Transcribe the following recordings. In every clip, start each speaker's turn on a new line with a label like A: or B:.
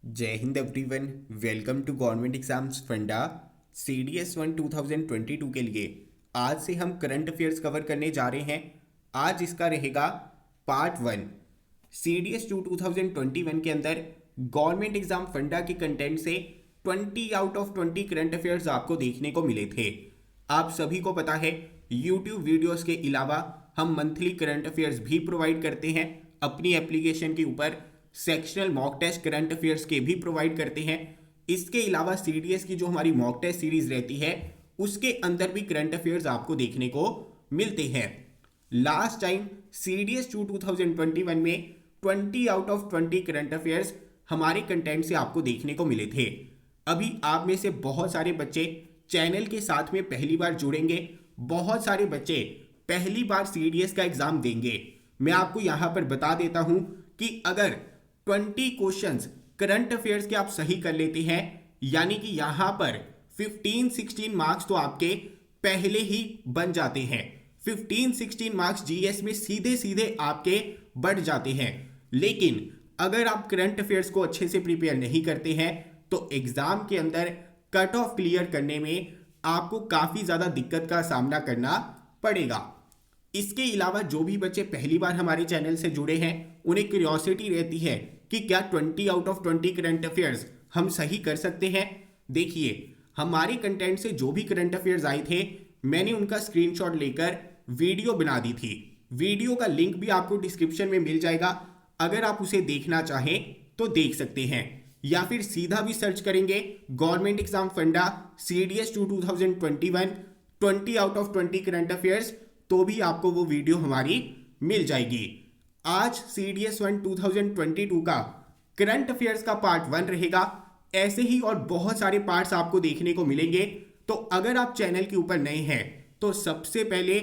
A: जय हिंद everyone. Welcome to government exams funda CDS 1 2022 के लिए आज से हम करंट अफेयर्स कवर करने जा रहे हैं। आज इसका रहेगा पार्ट 1। CDS 2 2021 के अंदर गवर्नमेंट एग्जाम फंडा के कंटेंट से 20 आउट ऑफ 20 करंट अफेयर्स आपको देखने को मिले थे। आप सभी को पता है YouTube वीडियोस के अलावा हम मंथली करंट अफेयर्स भी प्रोवाइड करते हैं। अपनी एप्लीकेशन के ऊपर sectional mock test current affairs के भी प्रोवाइड करते हैं। इसके अलावा CDS की जो हमारी मॉक टेस्ट सीरीज रहती है उसके अंदर भी करंट अफेयर्स आपको देखने को मिलते हैं। लास्ट टाइम CDS 2 2021 में 20 आउट ऑफ 20 करंट अफेयर्स हमारे कंटेंट से आपको देखने को मिले थे। अभी आप में से बहुत सारे बच्चे चैनल के साथ में पहली बार जुड़ेंगे, बहुत सारे बच्चे पहली बार CDS का एग्जाम देंगे। मैं आपको यहां पर बता देता हूं कि अगर 20 क्वेश्चंस करंट अफेयर्स के आप सही कर लेते हैं, यानी कि यहां पर 15-16 मार्क्स तो आपके पहले ही बन जाते हैं। 15-16 मार्क्स GS में सीधे सीधे आपके बढ़ जाते हैं। लेकिन अगर आप करंट अफेयर्स को अच्छे से प्रिपेयर नहीं करते हैं तो एग्जाम के अंदर कट ऑफ क्लियर करने में आपको काफी ज्यादा दिक्कत का सामना करना पड़ेगा। इसके अलावा जो भी बच्चे पहली बार हमारे चैनल से जुड़े हैं उन्हें क्यूरियोसिटी रहती है कि क्या 20 आउट ऑफ 20 करंट अफेयर्स हम सही कर सकते हैं। देखिए, हमारे कंटेंट से जो भी करंट अफेयर्स आए थे मैंने उनका स्क्रीनशॉट लेकर वीडियो बना दी थी। वीडियो का लिंक भी आपको डिस्क्रिप्शन में मिल जाएगा। अगर आप उसे देखना चाहें तो देख सकते हैं, या फिर सीधा भी सर्च करेंगे गवर्नमेंट एग्जाम फंडा CDS 2 2021 20 out of 20 current affairs, तो भी आपको वो वीडियो हमारी मिल जाएगी। आज CDS 1 2022 का करंट अफेयर्स का पार्ट 1 रहेगा। ऐसे ही और बहुत सारे पार्ट्स आपको देखने को मिलेंगे। तो अगर आप चैनल के ऊपर नए हैं तो सबसे पहले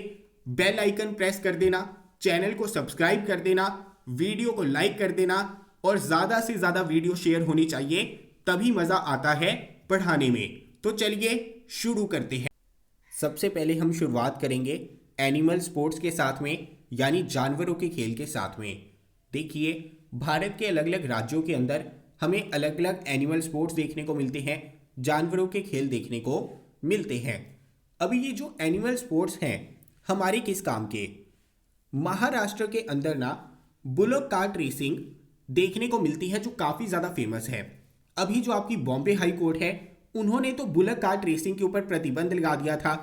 A: बेल आइकन प्रेस कर देना, चैनल को सब्सक्राइब कर देना, वीडियो को लाइक कर देना और ज्यादा से ज्यादा वीडियो शेयर होनी चाहिए, तभी मजा आता है पढ़ाने में। तो चलिए शुरू करते हैं। सबसे पहले हम शुरुआत करेंगे एनिमल स्पोर्ट्स के साथ में, यानी जानवरों के खेल के साथ में। देखिए, भारत के अलग अलग राज्यों के अंदर हमें अलग अलग एनिमल स्पोर्ट्स देखने को मिलते हैं, जानवरों के खेल देखने को मिलते हैं। अभी ये जो एनिमल स्पोर्ट्स हैं हमारे किस काम के? महाराष्ट्र के अंदर ना बुलक कार्ट रेसिंग देखने को मिलती है जो काफी ज्यादा फेमस है। अभी जो आपकी बॉम्बे हाई कोर्ट है उन्होंने तो बुलक कार्ट रेसिंग के ऊपर प्रतिबंध लगा दिया था,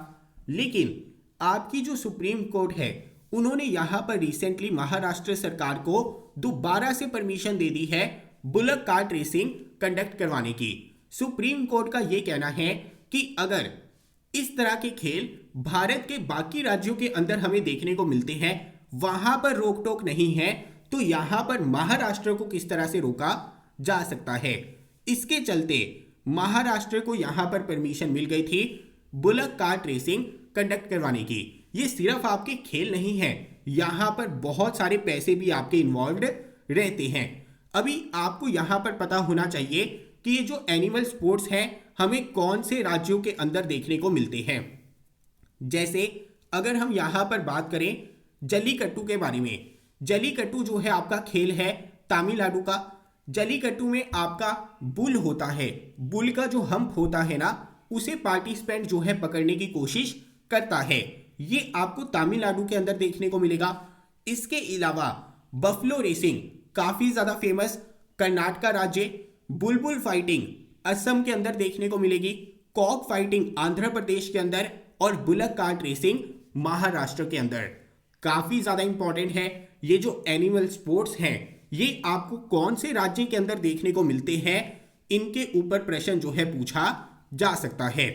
A: लेकिन आपकी जो सुप्रीम कोर्ट है उन्होंने यहां पर रिसेंटली महाराष्ट्र सरकार को दोबारा से परमिशन दे दी है बुलक कार्ट रेसिंग कंडक्ट करवाने की। सुप्रीम कोर्ट का यह कहना है कि अगर इस तरह के खेल भारत के बाकी राज्यों के अंदर हमें देखने को मिलते हैं, वहां पर रोक टोक नहीं है, तो यहां पर महाराष्ट्र को किस तरह से रोका जा सकता है। इसके चलते महाराष्ट्र को यहां पर परमिशन मिल गई थी बुलक कार्ट रेसिंग कंडक्ट करवाने की। ये सिर्फ आपके खेल नहीं है, यहां पर बहुत सारे पैसे भी आपके इन्वॉल्व्ड रहते हैं। अभी आपको यहां पर पता होना चाहिए कि ये जो एनिमल स्पोर्ट्स हैं हमें कौन से राज्यों के अंदर देखने को मिलते हैं। जैसे अगर हम यहां पर बात करें जल्लीकट्टू के बारे में, जल्लीकट्टू जो है आपका खेल है तमिलनाडु का। जल्लीकट्टू में आपका बुल होता है, बुल का जो हम्प होता है ना उसे पार्टिसिपेंट जो है पकड़ने की कोशिश करता है। ये आपको तमिलनाडु के अंदर देखने को मिलेगा। इसके अलावा बफलो रेसिंग काफी ज्यादा फेमस कर्नाटका राज्य, बुलबुल फाइटिंग असम के अंदर देखने को मिलेगी, कॉक फाइटिंग आंध्र प्रदेश के अंदर और बुलक कार्ट रेसिंग महाराष्ट्र के अंदर। काफी ज्यादा इंपॉर्टेंट है ये जो एनिमल स्पोर्ट्स हैं, ये आपको कौन से राज्य के अंदर देखने को मिलते हैं, इनके ऊपर प्रश्न जो है पूछा जा सकता है।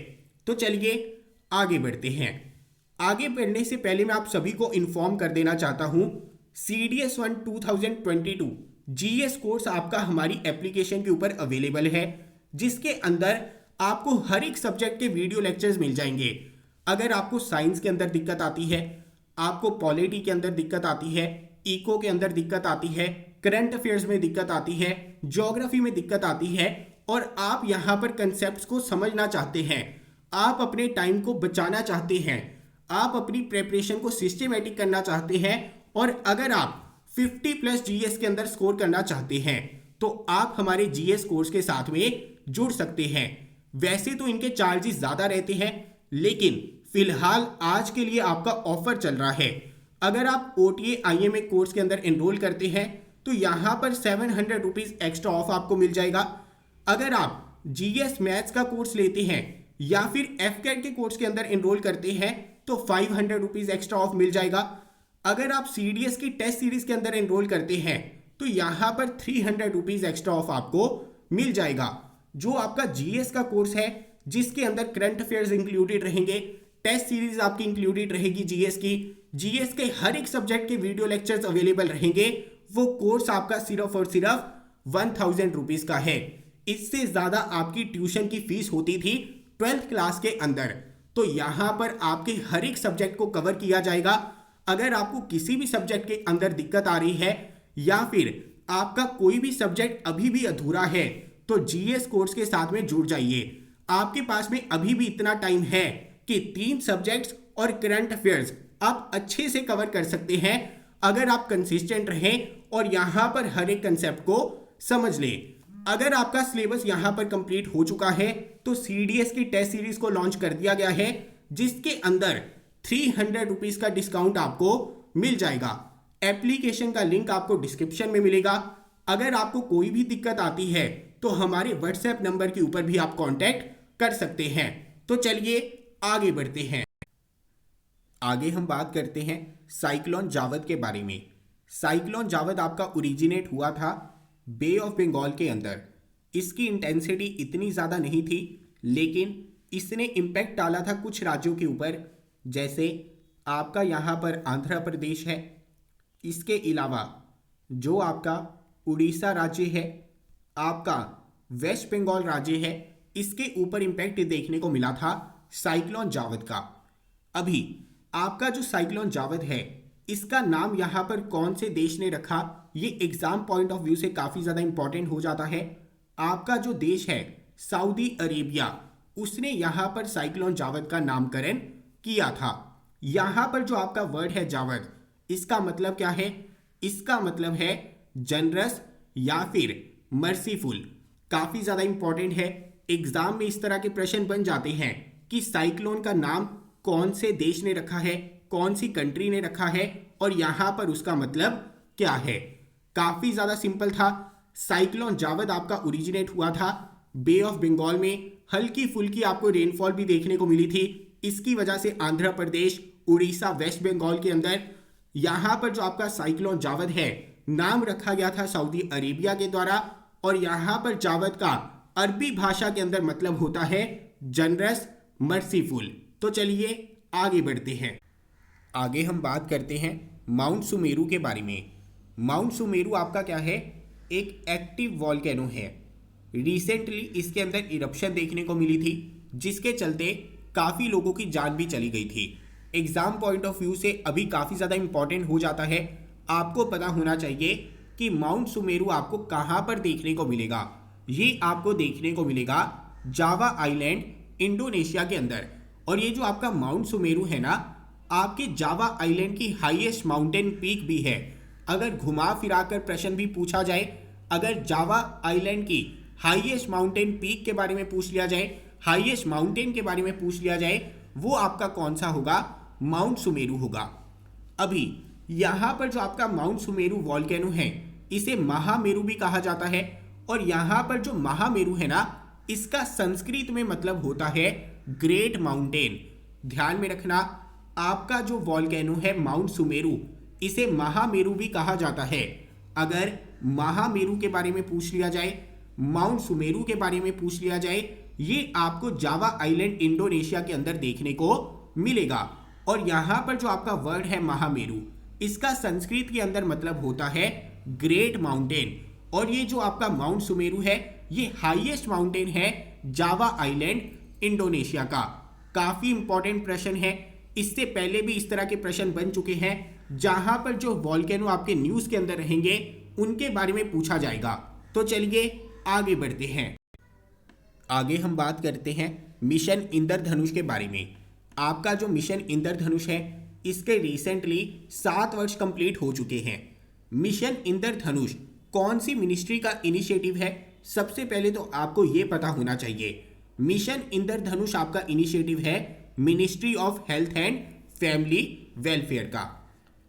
A: तो चलिए आगे बढ़ते हैं। आगे बढ़ने से पहले मैं आप सभी को इन्फॉर्म कर देना चाहता हूं CDS 1 2022 GS कोर्स आपका हमारी एप्लीकेशन के ऊपर अवेलेबल है, जिसके अंदर आपको हर एक सब्जेक्ट के वीडियो लेक्चर्स मिल जाएंगे। अगर आपको साइंस के अंदर दिक्कत आती है, आपको पॉलिटी के अंदर दिक्कत आती है, इको के अंदर दिक्कत आती है, करंट अफेयर्स में दिक्कत आती है, ज्योग्राफी में दिक्कत आती है, और आप यहां पर कंसेप्ट्स को समझना चाहते हैं, आप अपने टाइम को बचाना चाहते हैं, आप अपनी प्रिपरेशन को सिस्टमेटिक करना चाहते हैं, और अगर आप 50+ GS के अंदर स्कोर करना चाहते हैं तो आप हमारे जीएस कोर्स के साथ में जुड़ सकते हैं। वैसे तो इनके चार्जेस ज़्यादा रहते हैं, लेकिन फिलहाल आज के लिए आपका ऑफर चल रहा है। अगर आप OTA IMA कोर्स के अंदर एनरोल करते हैं तो यहाँ पर 700 रुपीज़ एक्स्ट्रा ऑफ आपको मिल जाएगा। अगर आप GS मैथ्स का कोर्स लेते हैं या फिर FCAT के कोर्स के अंदर एनरोल करते हैं तो 500 रुपीज़ एक्स्ट्रा ऑफ मिल जाएगा। अगर आप CDS की टेस्ट सीरीज के अंदर एनरोल करते हैं तो यहाँ पर 300 रुपीज़ एक्स्ट्रा ऑफ आपको मिल जाएगा। जो आपका GS का कोर्स है जिसके अंदर करंट अफेयर्स इंक्लूडेड रहेंगे, टेस्ट सीरीज आपकी इंक्लूडेड रहेगी GS के हर एक सब्जेक्ट के वीडियो लेक्चर्स अवेलेबल रहेंगे, वो कोर्स आपका सिर्फ और सिर्फ 1000 रुपीज़ का है। इससे ज़्यादा आपकी ट्यूशन की फीस होती थी 12th क्लास के अंदर। तो यहाँ पर आपके हर एक सब्जेक्ट को कवर किया जाएगा। अगर आपको किसी भी सब्जेक्ट के अंदर दिक्कत आ रही है या फिर आपका कोई भी सब्जेक्ट अभी भी अधूरा है तो GS कोर्स के साथ में जुड़ जाइए। आपके पास में अभी भी इतना टाइम है कि 3 सब्जेक्ट्स और करंट अफेयर्स आप अच्छे से कवर कर सकते हैं अगर आप कंसिस्टेंट रहें और यहाँ पर हर एक कंसेप्ट को समझ लें। अगर आपका सिलेबस यहाँ पर कंप्लीट हो चुका है तो CDS की टेस्ट सीरीज को लॉन्च कर दिया गया है, जिसके अंदर 300 रुपीज़ का डिस्काउंट आपको मिल जाएगा। एप्लीकेशन का लिंक आपको डिस्क्रिप्शन में मिलेगा। अगर आपको कोई भी दिक्कत आती है तो हमारे व्हाट्सएप नंबर के ऊपर भी आप कांटेक्ट कर सकते हैं। तो चलिए आगे बढ़ते हैं। आगे हम बात करते हैं साइक्लोन जावद के बारे में। साइक्लोन जावद आपका ओरिजिनेट हुआ था बे ऑफ बंगाल के अंदर। इसकी इंटेंसिटी इतनी ज़्यादा नहीं थी, लेकिन इसने इम्पैक्ट डाला था कुछ राज्यों के ऊपर, जैसे आपका यहाँ पर आंध्र प्रदेश है। इसके अलावा जो आपका उड़ीसा राज्य है, आपका वेस्ट बंगाल राज्य है, इसके ऊपर इम्पैक्ट देखने को मिला था साइक्लोन जावद का। अभी आपका जो साइक्लोन जावद है, इसका नाम यहाँ पर कौन से देश ने रखा, ये एग्जाम पॉइंट ऑफ व्यू से काफ़ी ज़्यादा इंपॉर्टेंट हो जाता है। आपका जो देश है सऊदी अरेबिया, उसने यहाँ पर साइक्लोन जावद का नामकरण किया था। यहाँ पर जो आपका वर्ड है जावद, इसका मतलब क्या है? इसका मतलब है जनरस या फिर मर्सीफुल। काफ़ी ज़्यादा इंपॉर्टेंट है। एग्जाम में इस तरह के प्रश्न बन जाते हैं कि साइक्लोन का नाम कौन से देश ने रखा है, कौन सी कंट्री ने रखा है और यहाँ पर उसका मतलब क्या है। काफ़ी ज़्यादा सिंपल था। साइक्लोन जावद आपका ओरिजिनेट हुआ था बे ऑफ बंगाल में। हल्की फुल्की आपको रेनफॉल भी देखने को मिली थी। इसकी वजह से आंध्र प्रदेश, उड़ीसा, वेस्ट बंगाल के अंदर यहाँ पर जो आपका साइक्लोन जावद है, नाम रखा गया था सऊदी अरेबिया के द्वारा। और यहाँ पर जावद का अरबी भाषा के अंदर मतलब होता है जनरस, मर्सीफुल। तो चलिए आगे बढ़ते हैं। आगे हम बात करते हैं माउंट सुमेरु के बारे में। माउंट सुमेरु आपका क्या है? एक एक्टिव वॉल्केनो है। रिसेंटली इसके अंदर इरप्शन देखने को मिली थी, जिसके चलते काफ़ी लोगों की जान भी चली गई थी। एग्जाम पॉइंट ऑफ व्यू से अभी काफ़ी ज़्यादा इंपॉर्टेंट हो जाता है। आपको पता होना चाहिए कि माउंट सुमेरु आपको कहाँ पर देखने को मिलेगा। ये आपको देखने को मिलेगा जावा आइलैंड, इंडोनेशिया के अंदर। और ये जो आपका माउंट सुमेरु है ना, आपके जावा आइलैंड की हाईएस्ट माउंटेन पीक भी है। अगर घुमा फिरा कर प्रश्न भी पूछा जाए, अगर जावा आइलैंड की हाईएस्ट माउंटेन पीक के बारे में पूछ लिया जाए, हाईएस्ट माउंटेन के बारे में पूछ लिया जाए, वो आपका कौन सा होगा? माउंट सुमेरु होगा। अभी यहाँ पर जो आपका माउंट सुमेरु वॉल्केनो है, इसे महामेरु भी कहा जाता है। और यहाँ पर जो महामेरु है ना, इसका संस्कृत में मतलब होता है ग्रेट माउंटेन। ध्यान में रखना, आपका जो वॉल्केनो है माउंट सुमेरु, इसे महामेरु भी कहा जाता है। अगर महामेरु के बारे में पूछ लिया जाए, माउंट सुमेरु के बारे में पूछ लिया जाए, ये आपको जावा आइलैंड, इंडोनेशिया के अंदर देखने को मिलेगा। और यहाँ पर जो आपका वर्ड है महामेरु, इसका संस्कृत के अंदर मतलब होता है ग्रेट माउंटेन। और ये जो आपका माउंट सुमेरु है, ये हाईएस्ट माउंटेन है जावा आइलैंड, इंडोनेशिया का। काफ़ी इंपॉर्टेंट प्रश्न है। इससे पहले भी इस तरह के प्रश्न बन चुके हैं, जहां पर जो वॉल्केनो आपके न्यूज़ के अंदर रहेंगे, उनके बारे में पूछा जाएगा। तो चलिए आगे बढ़ते हैं। आगे हम बात करते हैं मिशन इंद्रधनुष के बारे में। आपका जो मिशन इंद्रधनुष है, इसके रिसेंटली 7 वर्ष कंप्लीट हो चुके हैं। मिशन इंद्रधनुष कौन सी मिनिस्ट्री का इनिशिएटिव है? सबसे पहले तो आपको यह पता होना चाहिए, मिशन इंद्रधनुष आपका इनिशिएटिव है ministry of health and family welfare का।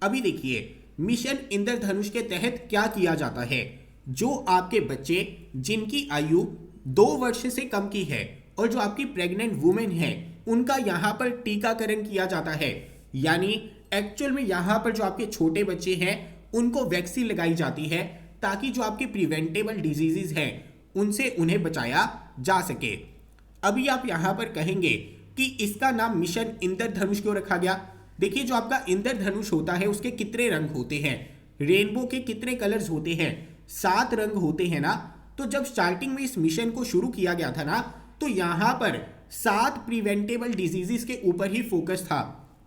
A: अभी देखिए, मिशन इंद्रधनुष के तहत क्या किया जाता है, जो आपके बच्चे जिनकी आयु 2 वर्ष से कम की है और जो आपकी प्रेग्नेंट वुमेन है, उनका यहाँ पर टीकाकरण किया जाता है। यानी एक्चुअल में यहाँ पर जो आपके छोटे बच्चे हैं उनको वैक्सीन लगाई जाती है, ताकि जो आपकी प्रिवेंटेबल डिजीजेज हैं उनसे उन्हें बचाया जा सके। अभी आप यहाँ पर कहेंगे कि इसका नाम मिशन इंद्रधनुष क्यों रखा गया? देखिए, जो आपका इंद्रधनुष होता है उसके कितने रंग होते हैं, रेनबो के कितने कलर्स होते हैं, 7 रंग होते हैं ना। तो जब स्टार्टिंग में इस मिशन को शुरू किया गया था ना, तो यहाँ पर 7 प्रिवेंटेबल डिजीजेस के ऊपर ही फोकस था,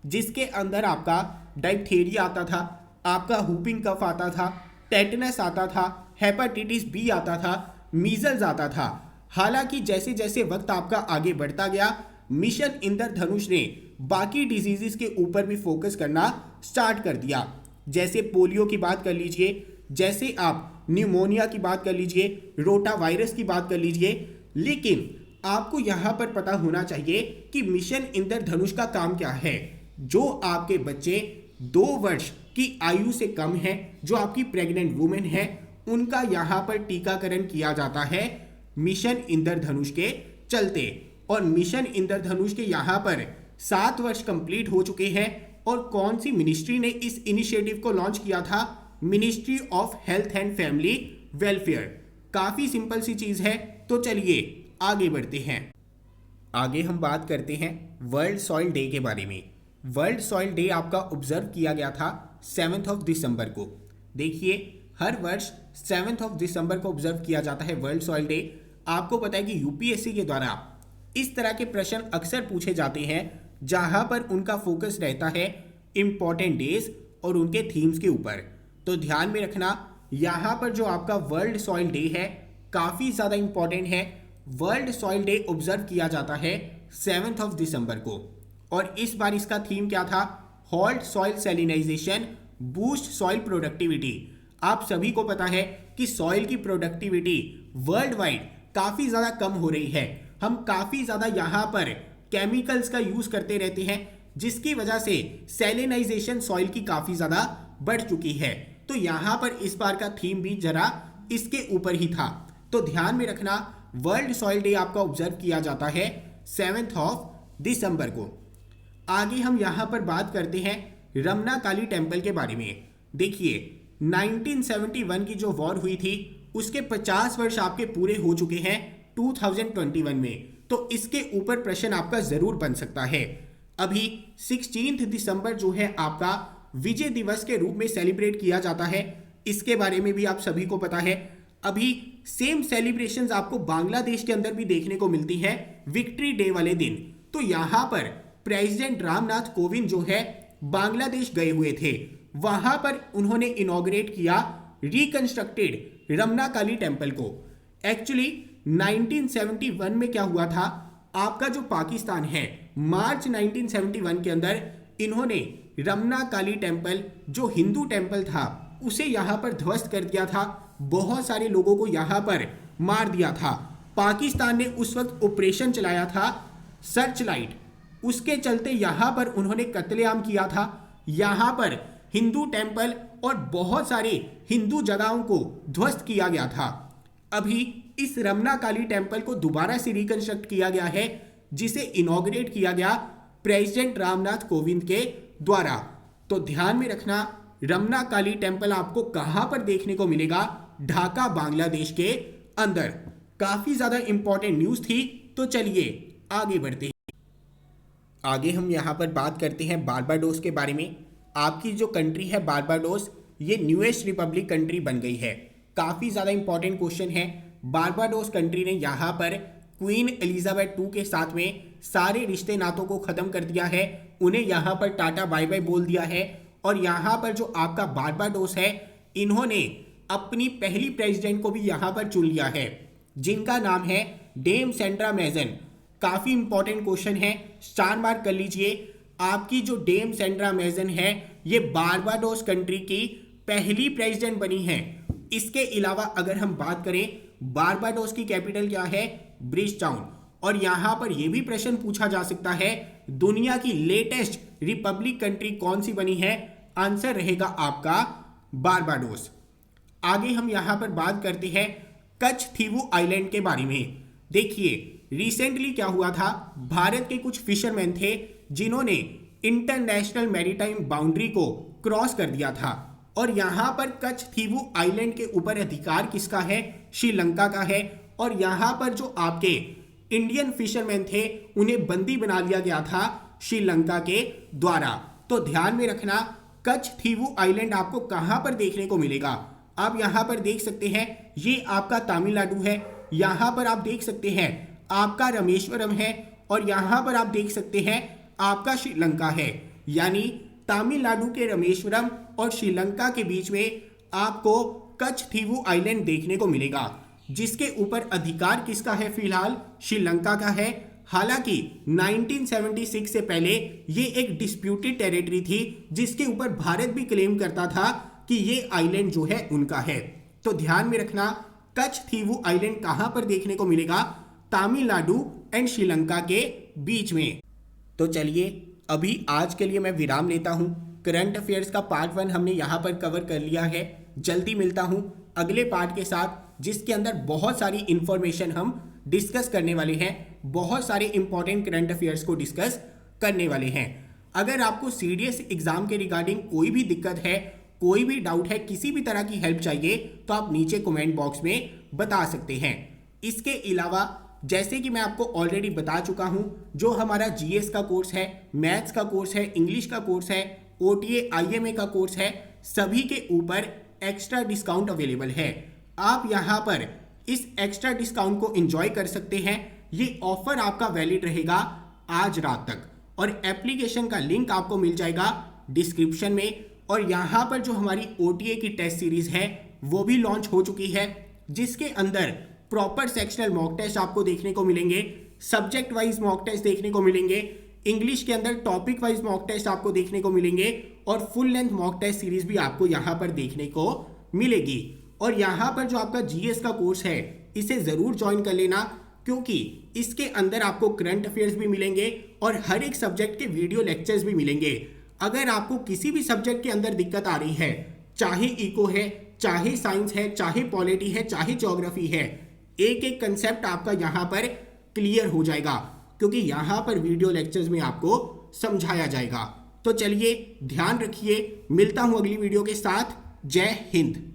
A: जिसके अंदर आपका डायप्थेरिया आता था, आपका हुपिंग कफ आता था, टेटनस आता था, हेपेटाइटिस बी आता था, मीजल्स आता था। हालांकि जैसे जैसे वक्त आपका आगे बढ़ता गया, मिशन इंद्रधनुष ने बाकी डिजीजेस के ऊपर भी फोकस करना स्टार्ट कर दिया। जैसे पोलियो की बात कर लीजिए, जैसे आप न्यूमोनिया की बात कर लीजिए, रोटा वायरस की बात कर लीजिए। लेकिन आपको यहाँ पर पता होना चाहिए कि मिशन इंद्रधनुष का काम क्या है। जो आपके बच्चे 2 वर्ष की आयु से कम है, जो आपकी प्रेग्नेंट वुमेन है, उनका यहाँ पर टीकाकरण किया जाता है मिशन इंद्रधनुष के चलते। और मिशन इंद्रधनुष के यहाँ पर 7 वर्ष कंप्लीट हो चुके हैं। और कौन सी मिनिस्ट्री ने इस इनिशिएटिव को लॉन्च किया था? Ministry of health and family welfare. काफी सिंपल सी चीज है। तो चलिए आगे बढ़ते हैं। आगे हम बात करते हैं वर्ल्ड सॉइल डे के बारे में। वर्ल्ड सॉइल डे आपका ऑब्जर्व किया गया था 7 दिसंबर को। देखिए, हर वर्ष 7 दिसंबर को ऑब्जर्व किया जाता है वर्ल्ड सॉइल डे। आपको पता है कि यूपीएससी के द्वारा इस तरह के प्रश्न अक्सर पूछे जाते हैं, जहां पर उनका फोकस रहता है इंपॉर्टेंट डेज और उनके थीम्स के ऊपर। तो ध्यान में रखना, यहां पर जो आपका वर्ल्ड सॉइल डे है काफी ज्यादा इंपॉर्टेंट है। वर्ल्ड सॉइल डे ऑब्जर्व किया जाता है 7 दिसंबर को। और इस बार इसका थीम क्या था? Halt soil salinization, boost soil productivity. आप सभी को पता है कि सॉइल की प्रोडक्टिविटी वर्ल्ड वाइड काफी ज्यादा कम हो रही है। हम काफी ज्यादा यहाँ पर केमिकल्स का यूज करते रहते हैं, जिसकी वजह से सैलिनाइजेशन सॉइल की काफी ज्यादा बढ़ चुकी है। तो यहाँ पर इस बार का थीम भी जरा इसके ऊपर ही था। तो ध्यान में रखना, वर्ल्ड सॉइल डे आपका ऑब्जर्व किया जाता है 7 दिसंबर को। आगे हम यहाँ पर बात करते हैं रमना काली टेम्पल के बारे में। देखिए, 1971 की जो वॉर हुई थी उसके 50 वर्ष आपके पूरे हो चुके हैं 2021 में। तो इसके ऊपर प्रश्न आपका जरूर बन सकता है। अभी 16 दिसंबर जो है आपका विजय दिवस के रूप में सेलिब्रेट किया जाता है। इसके बारे में भी आप सभी को पता है। अभी सेम सेलिब्रेशंस आपको बांग्लादेश के अंदर भी देखने को मिलती है विक्ट्री डे वाले दिन। तो यहाँ पर प्रेसिडेंट रामनाथ कोविंद जो है बांग्लादेश गए हुए थे, वहां पर उन्होंने इनॉग्रेट किया रिकंस्ट्रक्टेड रमना काली टेम्पल को। एक्चुअली 1971 में क्या हुआ था, आपका जो पाकिस्तान है मार्च 1971 के अंदर इन्होंने रमना काली टेम्पल जो हिंदू टेम्पल था उसे यहां पर ध्वस्त कर दिया था। बहुत सारे लोगों को यहां पर मार दिया था। पाकिस्तान ने उस वक्त ऑपरेशन चलाया था सर्च लाइट, उसके चलते यहां पर उन्होंने कत्लेआम किया था। यहां पर हिंदू टेम्पल और बहुत सारे हिंदू जगहों को ध्वस्त किया गया था। अभी इस रमना काली टेम्पल को दोबारा से रिकंस्ट्रक्ट किया गया है, जिसे इनॉग्रेट किया गया प्रेसिडेंट रामनाथ कोविंद के द्वारा। तो ध्यान में रखना, रमना काली टेम्पल आपको कहां पर देखने को मिलेगा? ढाका बांग्लादेश के अंदर। काफी ज्यादा इंपॉर्टेंट न्यूज थी। तो चलिए आगे बढ़ते हैं। आगे हम यहां पर बात करते हैं बारबाडोस के बारे में। आपकी जो कंट्री है बारबाडोस, ये न्यूएस्ट रिपब्लिक कंट्री बन गई है। काफी ज्यादा इंपॉर्टेंट क्वेश्चन है। बारबाडोस कंट्री ने यहाँ पर क्वीन एलिजाबेथ 2 के साथ में सारे रिश्ते नातों को खत्म कर दिया है, उन्हें यहाँ पर टाटा बाय बाय बोल दिया है। और यहाँ पर जो आपका बारबाडोस है, इन्होंने अपनी पहली प्रेसिडेंट को भी यहाँ पर चुन लिया है, जिनका नाम है डेम सेंड्रा मैजन। काफी इंपॉर्टेंट क्वेश्चन है, स्टार मार्क कर लीजिए। आपकी जो डेम सेंड्रा मैजन है, ये बारबाडोस कंट्री की पहली प्रेसिडेंट बनी है। इसके अलावा अगर हम बात करें बारबाडोस की कैपिटल क्या है, ब्रिजटाउन। और यहां पर यह भी प्रश्न पूछा जा सकता है दुनिया की लेटेस्ट रिपब्लिक कंट्री कौन सी बनी है, आंसर रहेगा आपका बारबाडोस। आगे हम यहां पर बात करते हैं कच्छ थीवू आइलैंड के बारे में। देखिए रिसेंटली क्या हुआ था, भारत के कुछ फिशरमैन थे जिन्होंने इंटरनेशनल मैरीटाइम बाउंड्री को क्रॉस कर दिया था और यहां पर कच्छ थीवू आइलैंड के ऊपर अधिकार किसका है, श्रीलंका का है। और यहां पर जो आपके इंडियन फिशरमैन थे उन्हें बंदी बना लिया गया था श्रीलंका के द्वारा। तो ध्यान में रखना कच्छ थीवू आइलैंड आपको कहां पर देखने को मिलेगा। आप यहां पर देख सकते हैं ये आपका तमिलनाडु है, यहां पर आप देख सकते हैं आपका रामेश्वरम है और यहां पर आप देख सकते हैं आपका श्रीलंका है। यानी तमिलनाडु के रामेश्वरम और श्रीलंका के बीच में आपको कच्छ थीवू आइलैंड देखने को मिलेगा, जिसके ऊपर अधिकार किसका है, फिलहाल श्रीलंका का है। हालांकि 1976 से पहले ये एक डिस्प्यूटेड टेरिटरी थी जिसके ऊपर भारत भी क्लेम करता था कि ये आइलैंड जो है उनका है। तो ध्यान में रखना कच्छ थीवू आइलैंड कहां पर देखने को मिलेगा, तमिलनाडु एंड श्रीलंका के बीच में। तो चलिए अभी आज के लिए मैं विराम लेता हूं। करंट अफेयर्स का पार्ट 1 हमने यहां पर कवर कर लिया है। जल्दी मिलता हूं अगले पार्ट के साथ जिसके अंदर बहुत सारी इंफॉर्मेशन हम डिस्कस करने वाले हैं, बहुत सारे इंपॉर्टेंट करंट अफेयर्स को डिस्कस करने वाले हैं। अगर आपको सीडीएस एग्जाम के रिगार्डिंग कोई भी दिक्कत है, कोई भी डाउट है, किसी भी तरह की हेल्प चाहिए तो आप नीचे कमेंट बॉक्स में बता सकते हैं। इसके अलावा जैसे कि मैं आपको ऑलरेडी बता चुका हूं, जो हमारा जीएस का कोर्स है, मैथ्स का कोर्स है, इंग्लिश का कोर्स है, ओटीए आईएमए का कोर्स है, सभी के ऊपर एक्स्ट्रा डिस्काउंट अवेलेबल है। आप यहां पर इस एक्स्ट्रा डिस्काउंट को एंजॉय कर सकते हैं। ये ऑफर आपका वैलिड रहेगा आज रात तक और एप्लीकेशन का लिंक आपको मिल जाएगा डिस्क्रिप्शन में। और यहां पर जो हमारी ओटीए की टेस्ट सीरीज है वो भी लॉन्च हो चुकी है, जिसके अंदर प्रॉपर सेक्शनल मॉक टेस्ट आपको देखने को मिलेंगे, सब्जेक्ट वाइज मॉक टेस्ट देखने को मिलेंगे, इंग्लिश के अंदर टॉपिक वाइज मॉक टेस्ट आपको देखने को मिलेंगे और full length mock test series भी आपको यहां पर देखने को मिलेगी। और यहां पर जो आपका जीएस का कोर्स है इसे जरूर ज्वाइन कर लेना, क्योंकि इसके अंदर आपको करंट अफेयर्स भी मिलेंगे और हर एक सब्जेक्ट के वीडियो लेक्चर्स भी मिलेंगे। अगर आपको किसी भी सब्जेक्ट के अंदर दिक्कत आ रही है, चाहे इको है, चाहे साइंस है, चाहे पॉलिटी है, चाहे ज्योग्राफी है, एक एक कंसेप्ट आपका यहां पर क्लियर हो जाएगा, क्योंकि यहां पर वीडियो लेक्चर्स में आपको समझाया जाएगा। तो चलिए ध्यान रखिए, मिलता हूं अगली वीडियो के साथ। जय हिंद।